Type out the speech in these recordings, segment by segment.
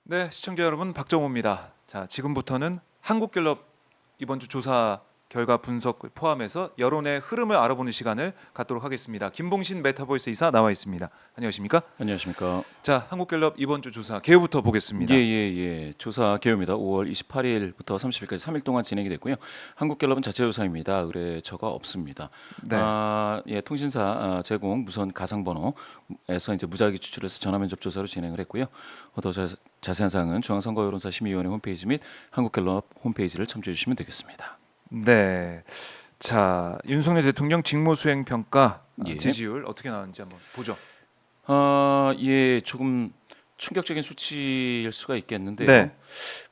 네, 시청자 여러분, 박정호입니다. 자, 지금부터는 한국갤럽 이번 주 조사 결과 분석 포함해서 여론의 흐름을 알아보는 시간을 갖도록 하겠습니다. 김봉신 메타보이스 이사 나와 있습니다. 안녕하십니까? 안녕하십니까. 자, 한국갤럽 이번 주 조사 개요부터 보겠습니다. 예. 조사 개요입니다. 5월 28일부터 30일까지 3일 동안 진행이 됐고요. 한국갤럽은 자체 조사입니다. 의뢰처가 없습니다. 네. 통신사 제공 무선 가상번호에서 이제 무작위 추출해서 전화면접 조사로 진행을 했고요. 더 자세한 사항은 중앙선거여론사 심의위원회 홈페이지 및 한국갤럽 홈페이지를 참조해 주시면 되겠습니다. 네. 자, 윤석열 대통령 직무수행 평가 예. 지지율 어떻게 나왔는지 한번 보죠. 조금 충격적인 수치일 수가 있겠는데요. 네.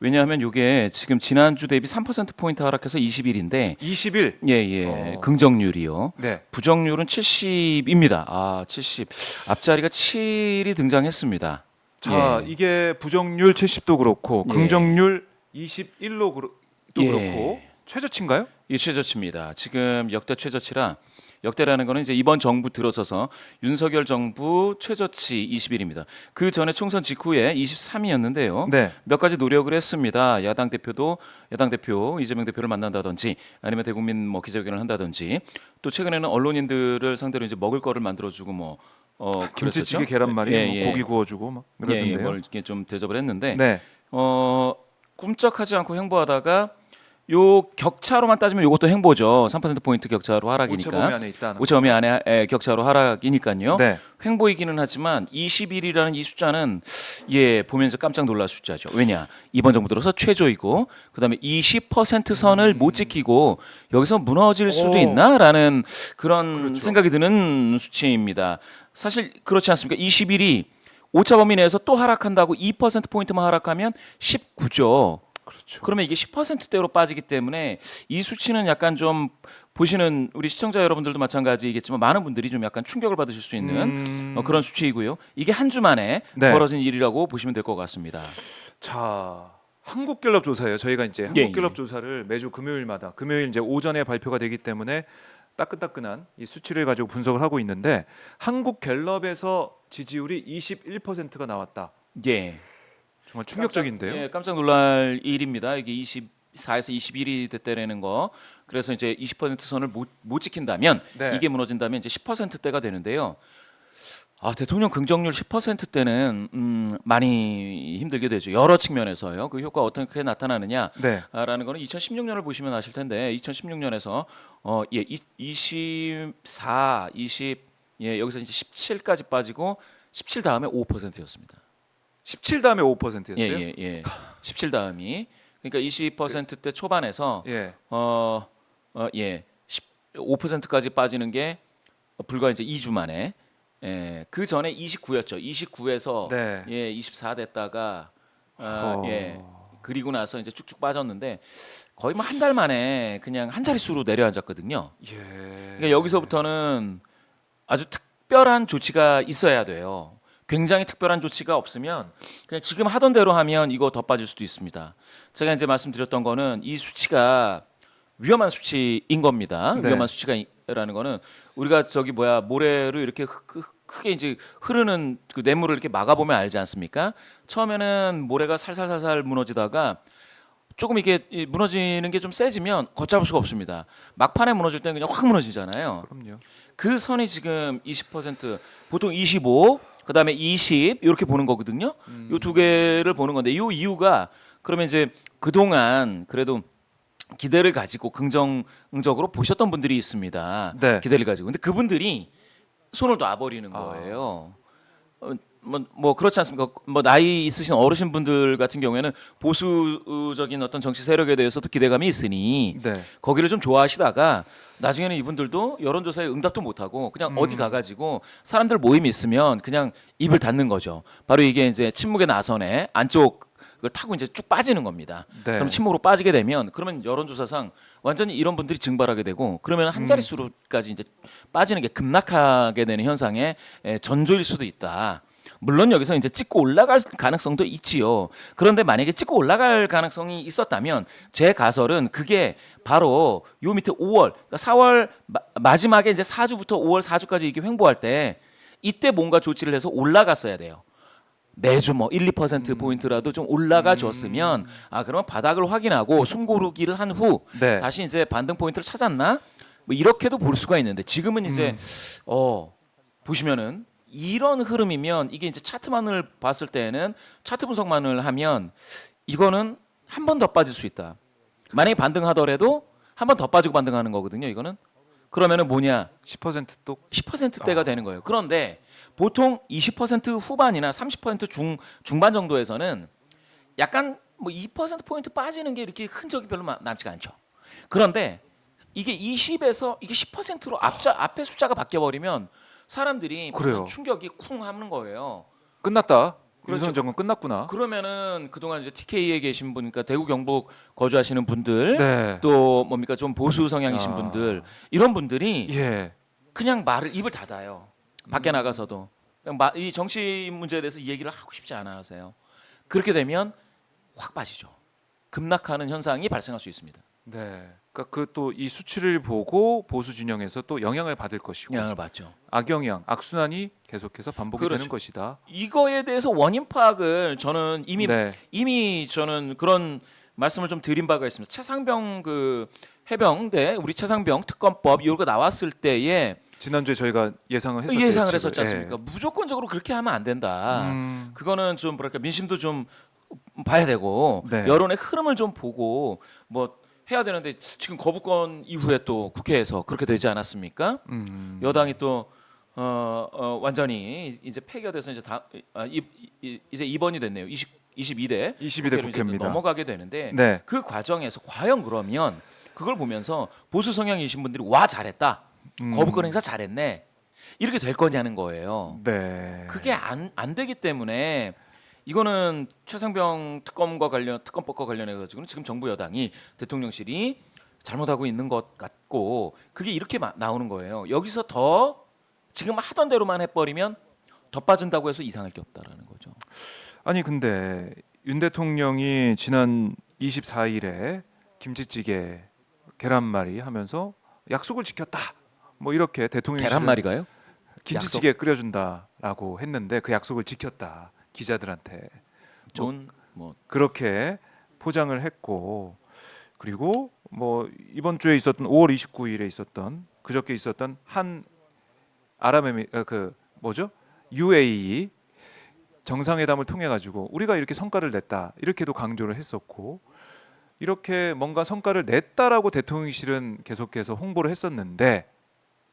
왜냐하면 이게 지금 지난주 대비 3% 포인트 하락해서 21인데 21. 긍정률이요. 네. 부정률은 70입니다. 70. 앞자리가 7이 등장했습니다. 자, 이게 부정률 70도 그렇고 예. 긍정률 21로 또 예. 그렇고 최저치인가요? 이 최저치입니다. 지금 역대 최저치라 역대라는 거는 이제 이번 정부 들어서서 윤석열 정부 최저치 21입니다. 그 전에 총선 직후에 23이었는데요. 네. 몇 가지 노력을 했습니다. 야당 대표 이재명 대표를 만난다든지 아니면 대국민 기자회견을 한다든지 또 최근에는 언론인들을 상대로 이제 먹을 거를 만들어주고 김치찌개, 그랬었죠. 계란말이, 고기 구워주고 막 그러던데요. 뭘 이렇게 좀 대접을 했는데 네. 꿈쩍하지 않고 행보하다가 요 격차로만 따지면 이것도 행보죠. 3% 포인트 격차로 하락이니까. 오차범위 안에 있다는 오차범위 안에 격차로 하락이니까요. 네. 횡보이기는 하지만 21이라는 이 숫자는 보면서 깜짝 놀랄 숫자죠. 왜냐? 이번 정부 들어서 최저이고 그다음에 20% 선을 못 지키고 여기서 무너질 수도 있나라는 그런 그렇죠. 생각이 드는 수치입니다. 사실 그렇지 않습니까? 21이 오차 범위 내에서 또 하락한다고 2% 포인트만 하락하면 19죠. 그렇죠. 그러면 이게 10%대로 빠지기 때문에 이 수치는 약간 좀 보시는 우리 시청자 여러분들도 마찬가지이겠지만 많은 분들이 좀 약간 충격을 받으실 수 있는 그런 수치이고요. 이게 한 주 만에 네. 벌어진 일이라고 보시면 될 것 같습니다. 자, 한국갤럽 조사예요. 저희가 이제 한국갤럽 조사를 매주 금요일마다 금요일 이제 오전에 발표가 되기 때문에 따끈따끈한 이 수치를 가지고 분석을 하고 있는데 한국갤럽에서 지지율이 21%가 나왔다. 예. 정말 충격적인데요. 깜짝 놀랄 일입니다. 이게 24에서 21이 됐다라는 거. 그래서 이제 20% 선을 못 지킨다면 네. 이게 무너진다면 이제 10%대가 되는데요. 대통령 긍정률 10%대는 많이 힘들게 되죠. 여러 측면에서요. 그 효과가 어떻게 나타나느냐라는 네. 거는 2016년을 보시면 아실 텐데 2016년에서 24, 20 여기서 이제 17까지 빠지고 17 다음에 5%였습니다. 17 다음에 5%였어요. 17 다음이 그러니까 20%대 초반에서 예. 5%까지 빠지는 게 불과 이제 2주 만에 그 전에 29였죠. 29에서 네. 24 됐다가 그리고 나서 이제 쭉쭉 빠졌는데 거의 뭐 한 달 만에 그냥 한 자릿수로 내려앉았거든요. 예. 그러니까 여기서부터는 아주 특별한 조치가 있어야 돼요. 굉장히 특별한 조치가 없으면 그냥 지금 하던 대로 하면 이거 더 빠질 수도 있습니다. 제가 이제 말씀드렸던 거는 이 수치가 위험한 수치인 겁니다. 네. 위험한 수치가라는 거는 우리가 모래로 이렇게 크게 이제 흐르는 그 냇물을 이렇게 막아보면 알지 않습니까? 처음에는 모래가 살살살살 무너지다가 조금 이게 무너지는 게 좀 세지면 걷잡을 수가 없습니다. 막판에 무너질 때는 그냥 확 무너지잖아요. 그럼요. 그 선이 지금 20%, 보통 25, 그다음에 20 이렇게 보는 거거든요. 이 두 개를 보는 건데 이 이유가 그러면 이제 그동안 그래도 기대를 가지고 긍정적으로 보셨던 분들이 있습니다. 네. 기대를 가지고. 근데 그분들이 손을 놔버리는 거예요. 그렇지 않습니까? 나이 있으신 어르신 분들 같은 경우에는 보수적인 어떤 정치 세력에 대해서도 기대감이 있으니 네. 거기를 좀 좋아하시다가 나중에는 이분들도 여론조사에 응답도 못하고 그냥 어디 가가지고 사람들 모임이 있으면 그냥 입을 닫는 거죠. 바로 이게 이제 침묵의 나선에 안쪽 그걸 타고 이제 쭉 빠지는 겁니다. 네. 그럼 침묵으로 빠지게 되면 그러면 여론조사상 완전히 이런 분들이 증발하게 되고 그러면 한 자릿수로까지 이제 빠지는 게 급락하게 되는 현상의 전조일 수도 있다. 물론 여기서 이제 찍고 올라갈 가능성도 있지요. 그런데 만약에 찍고 올라갈 가능성이 있었다면 제 가설은 그게 바로 요 밑에 5월, 그러니까 4월 마지막에 이제 4주부터 5월 4주까지 이게 횡보할 때 이때 뭔가 조치를 해서 올라갔어야 돼요. 매주 뭐 1, 2% 포인트라도 좀 올라가 줬으면 그러면 바닥을 확인하고 숨고르기를 한 후 네. 다시 이제 반등 포인트를 찾았나? 뭐 이렇게도 볼 수가 있는데 지금은 이제 보시면은 이런 흐름이면 이게 이제 차트만을 봤을 때는 차트 분석만을 하면 이거는 한 번 더 빠질 수 있다. 만약에 반등하더라도 한 번 더 빠지고 반등하는 거거든요. 이거는 그러면은 뭐냐? 10%또 10%대가 되는 거예요. 그런데 보통 20% 후반이나 30% 중반 정도에서는 약간 뭐 2% 포인트 빠지는 게 이렇게 흔적이 별로 남지가 않죠. 그런데 이게 20에서 이게 10%로 앞에 숫자가 바뀌어 버리면 사람들이 그래요. 충격이 쿵 하는 거예요. 끝났다. 그렇죠. 윤선 정권 끝났구나. 그러면은 그동안 이제 TK에 계신 분, 그러니까 대구 경북 거주하시는 분들, 네. 또 뭡니까 좀 보수 성향이신 분들, 이런 분들이 예. 그냥 입을 닫아요. 밖에 나가서도 그냥 이 정치 문제에 대해서 이 얘기를 하고 싶지 않아 하세요. 그렇게 되면 확 빠지죠. 급락하는 현상이 발생할 수 있습니다. 네. 그러니까 그 또 이 수치를 보고 보수 진영에서 또 영향을 받을 것이고 영향을 받죠. 악영향, 악순환이 계속해서 반복이 그렇죠. 되는 것이다. 이거에 대해서 원인 파악을 저는 네. 이미 저는 그런 말씀을 좀 드린 바가 있습니다. 최상병 그 해병대 우리 최상병 특검법 이거 나왔을 때에 지난주에 저희가 예상을 했었죠. 예상을 했었지 않습니까? 무조건적으로 그렇게 하면 안 된다. 음. 그거는 좀 뭐랄까 민심도 좀 봐야 되고 네. 여론의 흐름을 좀 보고 뭐 해야 되는데 지금 거부권 이후에 또 국회에서 그렇게 되지 않았습니까? 여당이 또 완전히 이제 폐기가 돼서 이제 이제 입원이 됐네요. 22대 22대 국회입니다. 넘어가게 되는데 네. 그 과정에서 과연 그러면 그걸 보면서 보수 성향이신 분들이 와 잘했다. 거부권 행사 잘했네. 이렇게 될 거냐는 거예요. 네. 그게 안 되기 때문에 이거는 최상병 특검법과 관련해 가지고는 지금 정부 여당이 대통령실이 잘못하고 있는 것 같고 그게 이렇게 나오는 거예요. 여기서 더 지금 하던 대로만 해버리면 더 빠진다고 해서 이상할 게 없다라는 거죠. 아니 근데 윤 대통령이 지난 24일에 김치찌개 계란말이 하면서 약속을 지켰다. 뭐 이렇게 대통령실은 계란말이가요? 김치찌개 끓여준다라고 했는데 그 약속을 지켰다. 기자들한테 좋은 뭐 그렇게 포장을 했고 그리고 뭐 이번 주에 있었던 5월 29일에 있었던 그저께 있었던 한 그 뭐죠? UAE 정상회담을 통해 가지고 우리가 이렇게 성과를 냈다 이렇게도 강조를 했었고 이렇게 뭔가 성과를 냈다라고 대통령실은 계속해서 홍보를 했었는데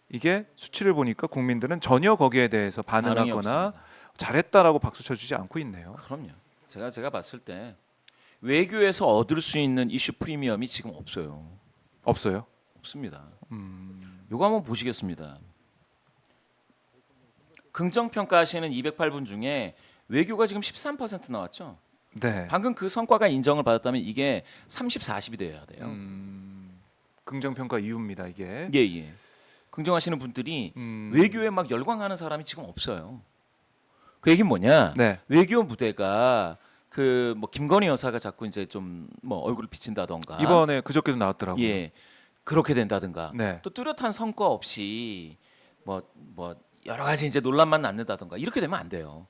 이게 수치를 보니까 국민들은 전혀 거기에 대해서 반응이 반응하거나 없습니다. 잘했다라고 박수 쳐주지 않고 있네요. 그럼요. 제가 봤을 때 외교에서 얻을 수 있는 이슈 프리미엄이 지금 없어요. 없어요. 없습니다. 요거 한번 보시겠습니다. 긍정 평가하시는 208분 중에 외교가 지금 13% 나왔죠. 네. 방금 그 성과가 인정을 받았다면 이게 30, 40이 돼야 돼요. 긍정 평가 이유입니다 이게. 예. 긍정하시는 분들이 외교에 막 열광하는 사람이 지금 없어요. 그 얘기는 뭐냐? 네. 외교 무대가 그 뭐 김건희 여사가 자꾸 이제 좀 뭐 얼굴을 비친다던가 이번에 그저께도 나왔더라고요. 예 그렇게 된다든가 네. 또 뚜렷한 성과 없이 뭐 여러 가지 이제 논란만 낳는다던가 이렇게 되면 안 돼요.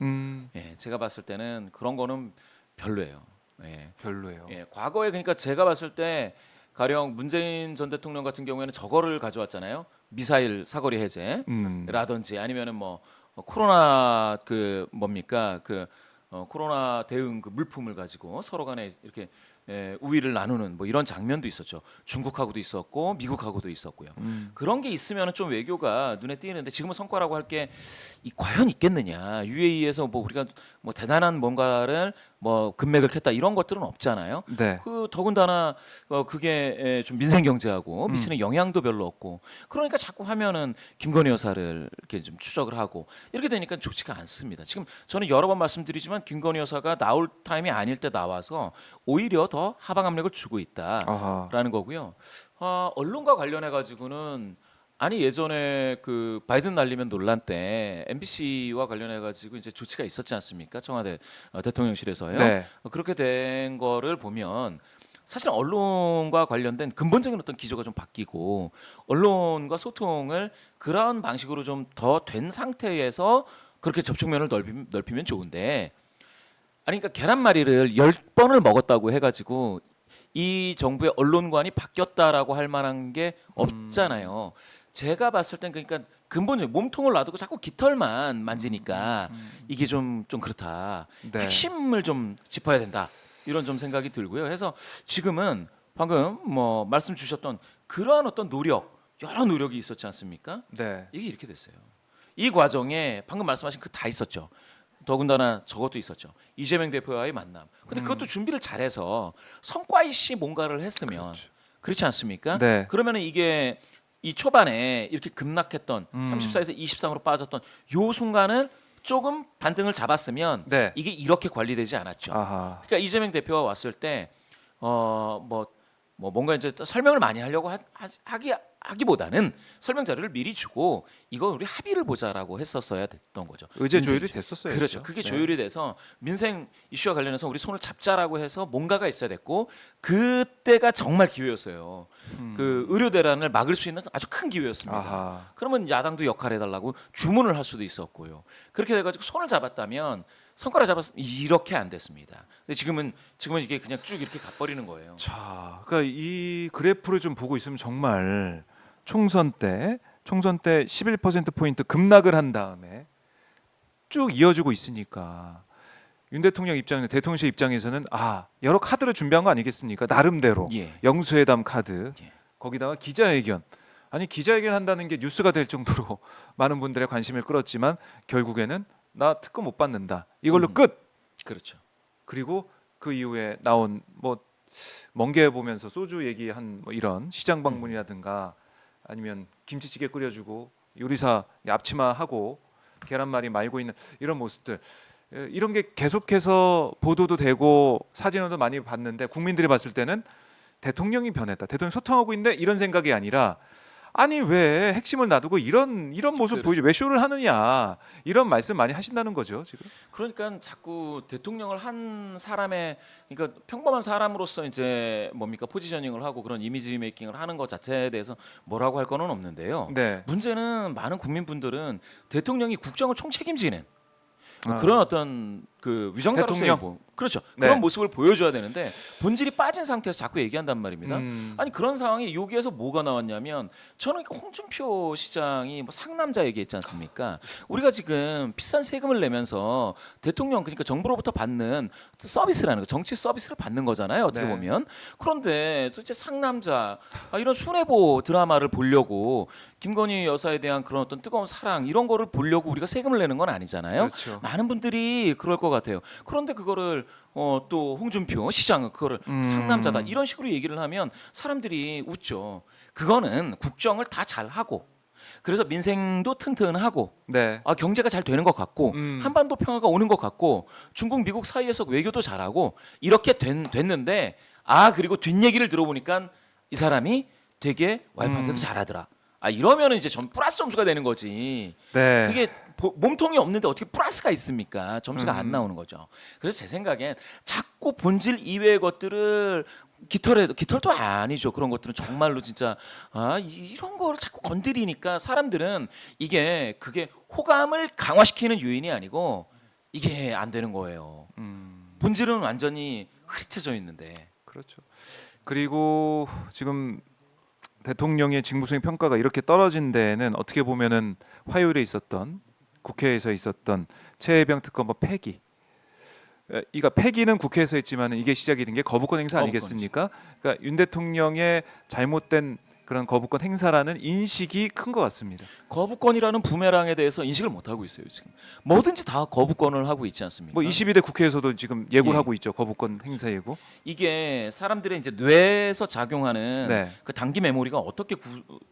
예 제가 봤을 때는 그런 거는 별로예요. 예. 별로예요. 예, 과거에 그러니까 제가 봤을 때 가령 문재인 전 대통령 같은 경우에는 저거를 가져왔잖아요. 미사일 사거리 해제라든지 아니면은 뭐 코로나 그 뭡니까 그 코로나 대응 그 물품을 가지고 서로 간에 이렇게 우위를 나누는 뭐 이런 장면도 있었죠. 중국하고도 있었고 미국하고도 있었고요. 그런 게 있으면 좀 외교가 눈에 띄는데 지금은 성과라고 할 게 과연 있겠느냐. UAE에서 뭐 우리가 뭐 대단한 뭔가를 뭐 금맥을 캤다 이런 것들은 없잖아요. 네. 그 더군다나 그게 좀 민생 경제하고 미치는 영향도 별로 없고 그러니까 자꾸 하면은 김건희 여사를 이렇게 좀 추적을 하고 이렇게 되니까 좋지가 않습니다. 지금 저는 여러 번 말씀드리지만 김건희 여사가 나올 타임이 아닐 때 나와서 오히려 더 하방 압력을 주고 있다라는 아하. 거고요. 언론과 관련해 가지고는 아니 예전에 그 바이든 날리면 논란 때 MBC와 관련해 가지고 이제 조치가 있었지 않습니까? 청와대 대통령실에서요. 네. 그렇게 된 거를 보면 사실 언론과 관련된 근본적인 어떤 기조가 좀 바뀌고 언론과 소통을 그런 방식으로 좀 더 된 상태에서 그렇게 접촉면을 넓히면 좋은데 아니 그러니까 계란말이를 10번을 먹었다고 해가지고 이 정부의 언론관이 바뀌었다라고 할 만한 게 없잖아요. 제가 봤을 땐 그러니까 근본적으로 몸통을 놔두고 자꾸 깃털만 만지니까 이게 좀 그렇다. 네. 핵심을 좀 짚어야 된다. 이런 좀 생각이 들고요. 그래서 지금은 방금 뭐 말씀 주셨던 그러한 어떤 노력, 여러 노력이 있었지 않습니까? 네. 이게 이렇게 됐어요. 이 과정에 방금 말씀하신 그 다 있었죠. 더군다나 저것도 있었죠. 이재명 대표와의 만남. 근데 그것도 준비를 잘해서 성과 있이 뭔가를 했으면 그렇지 않습니까? 네. 그러면은 이게 이 초반에 이렇게 급락했던 34에서 23으로 빠졌던 요 순간을 조금 반등을 잡았으면 네. 이게 이렇게 관리되지 않았죠. 아하. 그러니까 이재명 대표가 왔을 때 뭔가 이제 설명을 많이 하려고 하기보다는 설명 자료를 미리 주고 이거 우리 합의를 보자라고 했었어야 됐던 거죠. 의제 민생 조율이 이슈. 됐었어요. 그렇죠. 그게 조율이 돼서 민생 이슈와 관련해서 우리 손을 잡자라고 해서 뭔가가 있어야 됐고 그때가 정말 기회였어요. 그 의료 대란을 막을 수 있는 아주 큰 기회였습니다. 아하. 그러면 야당도 역할을 해달라고 주문을 할 수도 있었고요. 그렇게 돼가지고 손을 잡았다면 성과를 잡았 이렇게 안 됐습니다. 근데 지금은 이게 그냥 쭉 이렇게 가버리는 거예요. 자, 그러니까 이 그래프를 좀 보고 있으면 정말 총선 때 11% 포인트 급락을 한 다음에 쭉 이어지고 있으니까 윤 대통령 대통령실 입장에서는 여러 카드를 준비한 거 아니겠습니까? 나름대로 예. 영수회담 카드 예. 거기다가 기자회견. 아니 기자회견 한다는 게 뉴스가 될 정도로 많은 분들의 관심을 끌었지만 결국에는 나 특검 못 받는다. 이걸로 끝. 그렇죠. 그리고 그 이후에 나온 뭐 멍게 보면서 소주 얘기한 뭐 이런 시장 방문이라든가 아니면 김치찌개 끓여주고 요리사 앞치마 하고 계란말이 말고 있는 이런 모습들 이런 게 계속해서 보도도 되고 사진으로도 많이 봤는데 국민들이 봤을 때는 대통령이 변했다. 대통령 소통하고 있는데 이런 생각이 아니라 아니 왜 핵심을 놔두고 이런 모습 보이죠? 왜 쇼를 하느냐 이런 말씀 많이 하신다는 거죠 지금. 그러니까 자꾸 대통령을 한 사람의 그러니까 평범한 사람으로서 이제 뭡니까 포지셔닝을 하고 그런 이미지 메이킹을 하는 것 자체에 대해서 뭐라고 할 거는 없는데요. 네. 문제는 많은 국민분들은 대통령이 국정을 총책임지는 아. 그런 어떤 그 위정자로서의 대통령? 그렇죠. 네. 그런 모습을 보여줘야 되는데 본질이 빠진 상태에서 자꾸 얘기한단 말입니다. 음. 아니 그런 상황이 여기에서 뭐가 나왔냐면 저는 홍준표 시장이 뭐 상남자 얘기했지 않습니까? 우리가 지금 비싼 세금을 내면서 대통령 그러니까 정부로부터 받는 서비스라는 거 정치 서비스를 받는 거잖아요. 어떻게 네. 보면 그런데 도대체 상남자 이런 순애보 드라마를 보려고 김건희 여사에 대한 그런 어떤 뜨거운 사랑 이런 거를 보려고 우리가 세금을 내는 건 아니잖아요. 그렇죠. 많은 분들이 그럴 것 같아요. 그런데 그거를 또 홍준표 시장은 그거를 상남자다 이런 식으로 얘기를 하면 사람들이 웃죠. 그거는 국정을 다 잘하고 그래서 민생도 튼튼하고 네. 경제가 잘 되는 것 같고 한반도 평화가 오는 것 같고 중국 미국 사이에서 외교도 잘하고 이렇게 됐는데 그리고 뒷얘기를 들어보니까 이 사람이 되게 와이프한테도 잘하더라. 이러면은 이제 플러스 점수가 되는 거지. 네. 그게 몸통이 없는데 어떻게 플러스가 있습니까? 점수가 안 나오는 거죠. 그래서 제 생각엔 자꾸 본질 이외의 것들을 깃털도 아니죠. 그런 것들은 정말로 진짜 이런 거를 자꾸 건드리니까 사람들은 그게 호감을 강화시키는 요인이 아니고 이게 안 되는 거예요. 본질은 완전히 흐릿해져 있는데. 그렇죠. 그리고 지금 대통령의 직무수행 평가가 이렇게 떨어진 데에는 어떻게 보면은 화요일에 있었던 국회에서 있었던 최혜병 특검법 폐기. 이가 폐기는 국회에서 했지만 이게 시작이 된 게 거부권 행사 아니겠습니까? 그러니까 윤 대통령의 잘못된 그런 거부권 행사라는 인식이 큰 것 같습니다. 거부권이라는 부메랑에 대해서 인식을 못 하고 있어요 지금. 뭐든지 다 거부권을 하고 있지 않습니까? 뭐 22대 국회에서도 지금 예고를 예. 하고 있죠. 거부권 행사 예고. 이게 사람들의 이제 뇌에서 작용하는 네. 그 단기 메모리가 어떻게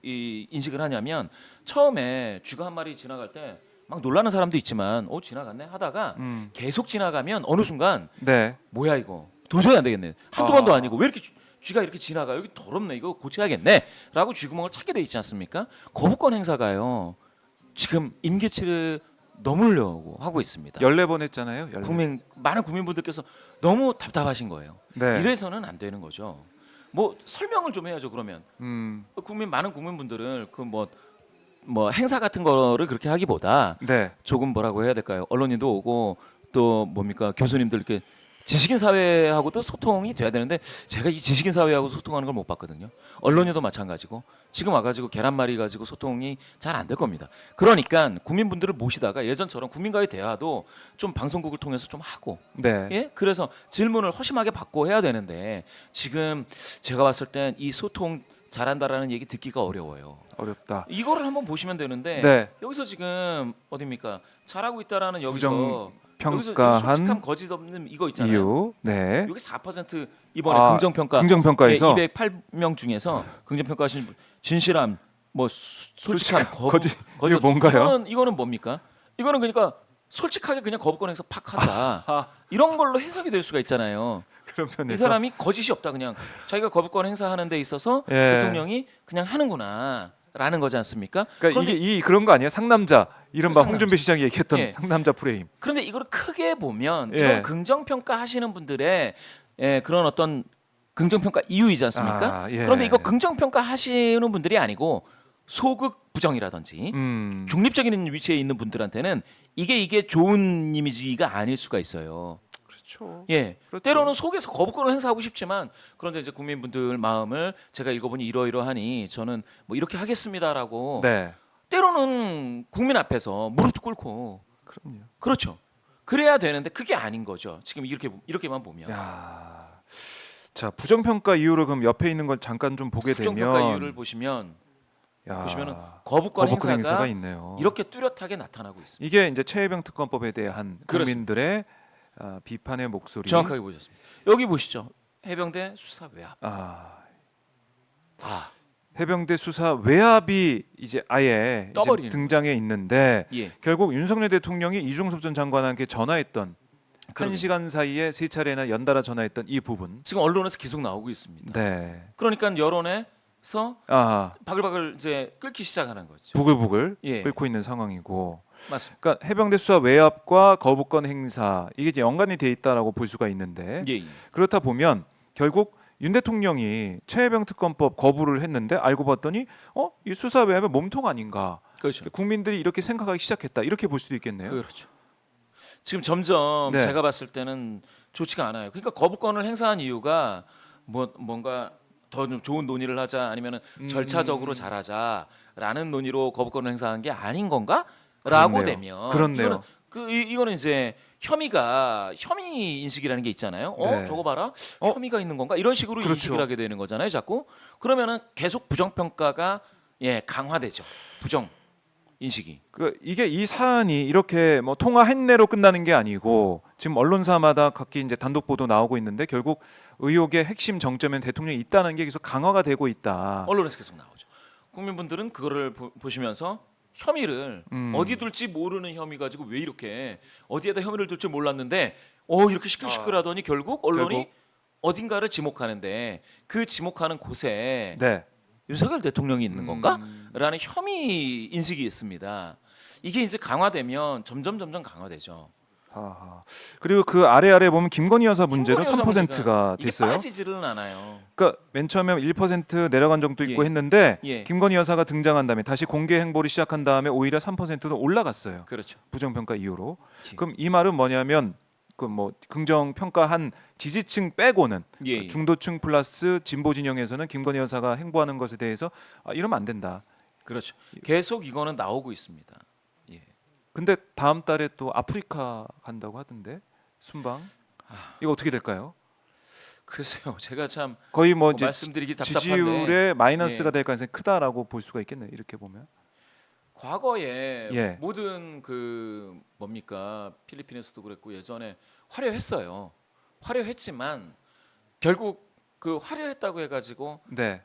인식을 하냐면 처음에 쥐가 한 마리 지나갈 때 막 놀라는 사람도 있지만 지나갔네 하다가 계속 지나가면 어느 순간 네. 뭐야 이거 도저히 안 되겠네 한두 번도 아니고 왜 이렇게 쥐가 이렇게 지나가 여기 더럽네 이거 고쳐야겠네 라고 쥐구멍을 찾게 돼 있지 않습니까? 거부권 행사가요 지금 임기치를 넘으려고 하고 있습니다. 14번 했잖아요. 14번. 많은 국민분들께서 너무 답답하신 거예요. 네. 이래서는 안 되는 거죠. 뭐 설명을 좀 해야죠. 그러면 많은 국민분들은 그 뭐 행사 같은 거를 그렇게 하기보다 네. 조금 뭐라고 해야 될까요? 언론인도 오고 또 뭡니까 교수님들 이렇게 지식인 사회하고도 소통이 돼야 되는데 제가 이 지식인 사회하고 소통하는 걸 못 봤거든요. 언론에도 마찬가지고 지금 와가지고 계란말이 가지고 소통이 잘 안 될 겁니다. 그러니까 국민분들을 모시다가 예전처럼 국민과의 대화도 좀 방송국을 통해서 좀 하고 네. 예? 그래서 질문을 허심하게 받고 해야 되는데 지금 제가 봤을 땐 이 소통 잘한다라는 얘기 듣기가 어려워요. 어렵다. 이거를 한번 보시면 되는데 네. 여기서 지금 어딥니까? 잘하고 있다라는 여기서 부정평가한 솔직함 거짓 없는 이거 있잖아요. 이유. 네. 여기 4% 이번에 아, 긍정평가 긍정평가에서 208명 중에서 긍정평가하신 분, 진실함 뭐 솔직함 거짓. 이거 뭔가요? 이거는 뭡니까? 이거는 그러니까 솔직하게 그냥 거부권 행사 팍 한다. 이런 걸로 해석이 될 수가 있잖아요. 그런 면에서 이 사람이 거짓이 없다 그냥 자기가 거부권 행사하는 데 있어서 예. 대통령이 그냥 하는구나라는 거지 않습니까? 그러니까 그런데 이게 그런 거 아니에요? 상남자 이른바 상남자. 홍준표 시장이 얘기했던 예. 상남자 프레임. 그런데 이걸 크게 보면 예. 이건 긍정평가 하시는 분들의 그런 어떤 긍정평가 이유이지 않습니까? 아, 예. 그런데 이거 긍정평가 하시는 분들이 아니고 소극 부정이라든지 중립적인 위치에 있는 분들한테는 이게 좋은 이미지가 아닐 수가 있어요. 그렇죠. 예, 그렇죠. 때로는 속에서 거부권을 행사하고 싶지만 그런데 이제 국민분들 마음을 제가 읽어보니 이러이러하니 저는 뭐 이렇게 하겠습니다라고 네. 때로는 국민 앞에서 무릎 꿇고 그럼요. 그렇죠. 그래야 되는데 그게 아닌 거죠. 지금 이렇게만 보면 야. 자, 부정평가 이유로 그럼 옆에 있는 걸 잠깐 좀 보게 부정평가 되면 이유를 보시면은 야, 거부권 거부권 행사가 행사가 있네요. 이렇게 뚜렷하게 나타나고 있습니다. 이게 이제 최혜병 특검법에 대한 그렇습니다. 국민들의 비판의 목소리. 정확하게 보셨습니다. 여기 보시죠. 해병대 수사 외압. 해병대 수사 외압이 이제 아예 이제 떠버리는 등장해 있는데 예. 결국 윤석열 대통령이 이중섭 전 장관에게 전화했던 그러게요. 1시간 사이에 3차례나 연달아 전화했던 이 부분. 지금 언론에서 계속 나오고 있습니다. 네. 그러니까 여론에서 아, 바글바글 이제 끓기 시작하는 거죠. 부글부글 예. 끓고 있는 상황이고. 맞습니다. 그러니까 해병대 수사 외압과 거부권 행사 이게 이제 연관이 돼 있다라고 볼 수가 있는데 예. 그렇다 보면 결국 윤 대통령이 최혜병 특검법 거부를 했는데 알고 봤더니 이 수사 외압의 몸통 아닌가? 그렇죠. 국민들이 이렇게 생각하기 시작했다. 이렇게 볼 수도 있겠네요. 그렇죠. 지금 점점 네. 제가 봤을 때는 좋지가 않아요. 그러니까 거부권을 행사한 이유가 뭔가 더 좀 좋은 논의를 하자 아니면은 절차적으로 잘하자라는 논의로 거부권을 행사한 게 아닌 건가? 라고 그렇네요. 되면 그렇네요. 이거는 이제 혐의 인식이라는 게 있잖아요. 네. 저거 봐라. 혐의가 있는 건가? 이런 식으로 그렇죠. 인식을 하게 되는 거잖아요. 자꾸. 그러면은 계속 부정평가가 강화되죠. 부정 인식이. 이게 이 사안이 이렇게 뭐 통화 했네로 끝나는 게 아니고 지금 언론사마다 각기 이제 단독 보도 나오고 있는데 결국 의혹의 핵심 정점엔 대통령이 있다는 게 계속 강화가 되고 있다. 언론에서 계속 나오죠. 국민분들은 그거를 보시면서 혐의를 어디 둘지 모르는 혐의 가지고 왜 이렇게 어디에다 혐의를 둘지 몰랐는데 이렇게 시끌시끌하더니 결국 언론이 어딘가를 지목하는데 그 지목하는 곳에 네. 윤석열 대통령이 있는 건가? 라는 혐의 인식이 있습니다. 이게 이제 강화되면 점점 강화되죠. 그리고 그 아래 보면 김건희 여사 문제로 김건희 여사 3%가 이게 됐어요. 빠지지는 않아요. 그러니까 맨 처음에 1% 내려간 적도 있고 예. 했는데 예. 김건희 여사가 등장한 다음에 다시 공개 행보를 시작한 다음에 오히려 3%도 올라갔어요. 그렇죠. 부정평가 이후로. 그치. 그럼 이 말은 뭐냐면 그 뭐 긍정평가한 지지층 빼고는 예. 중도층 플러스 진보 진영에서는 김건희 여사가 행보하는 것에 대해서 이러면 안 된다. 그렇죠. 계속 이거는 나오고 있습니다. 예. 근데 다음 달에 또 아프리카 간다고 하던데 순방 이거 어떻게 될까요? 글쎄요. 제가 참 거의 뭐 이제 말씀드리기 답답한데 지지율에 마이너스가 예. 될 가능성이 크다라고 볼 수가 있겠네요. 이렇게 보면. 과거에 예. 모든 그 뭡니까 필리핀에서도 그랬고 예전에 화려했어요. 화려했지만 결국 그 화려했다고 해가지고 네.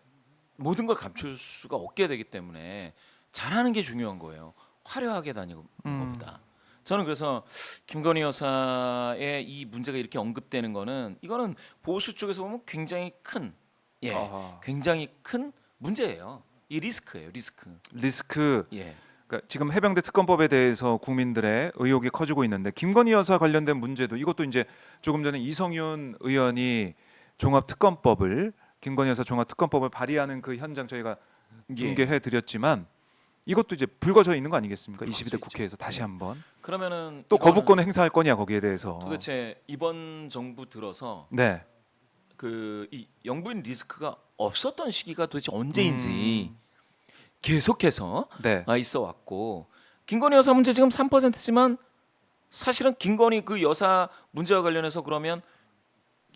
모든 걸 감출 수가 없게 되기 때문에 잘하는 게 중요한 거예요. 화려하게 다니는 것보다. 저는 그래서 김건희 여사의 이 문제가 이렇게 언급되는 거는 이거는 보수 쪽에서 보면 굉장히 큰 굉장히 큰 문제예요. 이 리스크예요. 리스크. 예. 그러니까 지금 해병대 특검법에 대해서 국민들의 의혹이 커지고 있는데 김건희 여사 관련된 문제도 이것도 이제 조금 전에 이성윤 의원이 김건희 여사 종합 특검법을 발의하는 그 현장 저희가 중계해 드렸지만 이것도 이제 불거져 있는 거 아니겠습니까? 불거져 22대 있죠. 국회에서 다시 네. 한번 그러면은 또 이거는 거부권을 행사할 거냐 거기에 대해서. 도대체 이번 정부 들어서 네. 그 이 영부인 리스크가 없었던 시기가 도대체 언제인지 음. 계속해서 네. 있어 왔고 김건희 여사 문제 지금 3%지만 사실은 김건희 그 여사 문제와 관련해서 그러면